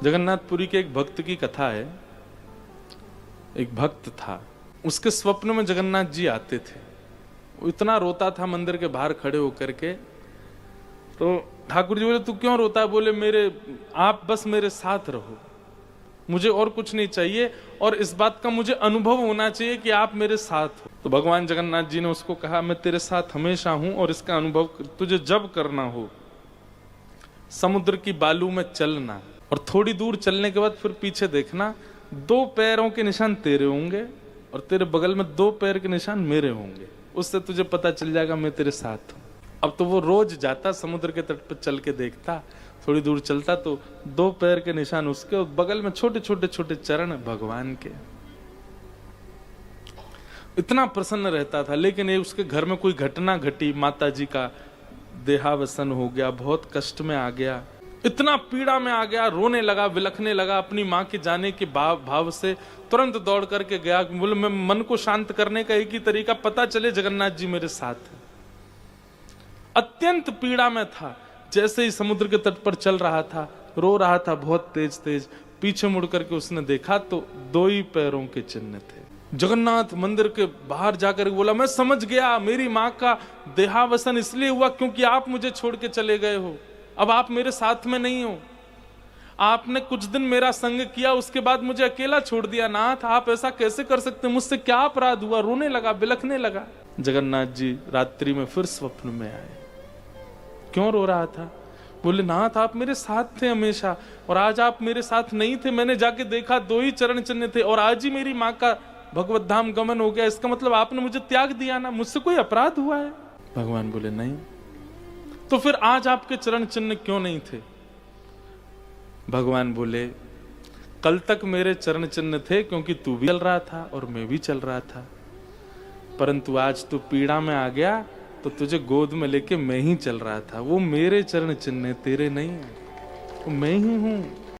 जगन्नाथपुरी के एक भक्त की कथा है। एक भक्त था, उसके स्वप्न में जगन्नाथ जी आते थे। वो इतना रोता था मंदिर के बाहर खड़े होकर के। तो ठाकुर जी बोले, तू क्यों रोता है? बोले, आप बस मेरे साथ रहो, मुझे और कुछ नहीं चाहिए, और इस बात का मुझे अनुभव होना चाहिए कि आप मेरे साथ हो। तो भगवान जगन्नाथ जी ने उसको कहा, मैं तेरे साथ हमेशा हूं, और इसका अनुभव तुझे जब करना हो समुद्र की बालू में चलना, और थोड़ी दूर चलने के बाद फिर पीछे देखना, 2 पैरों के निशान तेरे होंगे और तेरे बगल में 2 पैर के निशान मेरे होंगे। उससे तुझे पता चल जाएगा मैं तेरे साथ हूं। अब तो वो रोज जाता, समुद्र के तट पर चल के देखता, थोड़ी दूर चलता तो 2 पैर के निशान उसके और बगल में छोटे छोटे छोटे चरण भगवान के। इतना प्रसन्न रहता था। लेकिन ये उसके घर में कोई घटना घटी, माता जी का देहावसन हो गया, बहुत कष्ट में आ गया, इतना पीड़ा में आ गया, रोने लगा, विलखने लगा। अपनी माँ के जाने के भाव से तुरंत दौड़ करके गया। बोले, मैं मन को शांत करने का एक ही तरीका, पता चले जगन्नाथ जी मेरे साथ हैं। अत्यंत पीड़ा में था। जैसे ही समुद्र के तट पर चल रहा था, रो रहा था बहुत तेज तेज। पीछे मुड़ करके उसने देखा तो 2 ही पैरों के चिन्ह थे। जगन्नाथ मंदिर के बाहर जाकर बोला, मैं समझ गया, मेरी माँ का देहावसन इसलिए हुआ क्योंकि आप मुझे छोड़ के चले गए हो। अब आप मेरे साथ में नहीं हो। आपने कुछ दिन मेरा संग किया, उसके बाद मुझे अकेला छोड़ दिया। नाथ, आप ऐसा कैसे कर सकते? मुझसे क्या अपराध हुआ? रोने लगा, बिलखने लगा। जगन्नाथ जी रात्रि में फिर स्वप्न में आए। क्यों रो रहा था? बोले, नाथ, आप मेरे साथ थे हमेशा, और आज आप मेरे साथ नहीं थे। मैंने जाके देखा 2 ही चरण चिन्ह थे, और आज ही मेरी माँ का भगवत धाम गमन हो गया। इसका मतलब आपने मुझे त्याग दिया ना? मुझसे कोई अपराध हुआ है? भगवान बोले, नहीं। तो फिर आज आपके चरण चिन्ह क्यों नहीं थे? भगवान बोले, कल तक मेरे चरण चिन्ह थे क्योंकि तू भी चल रहा था और मैं भी चल रहा था, परंतु आज तू पीड़ा में आ गया तो तुझे गोद में लेके मैं ही चल रहा था। वो मेरे चरण चिन्ह, तेरे नहीं, वो मैं ही हूं।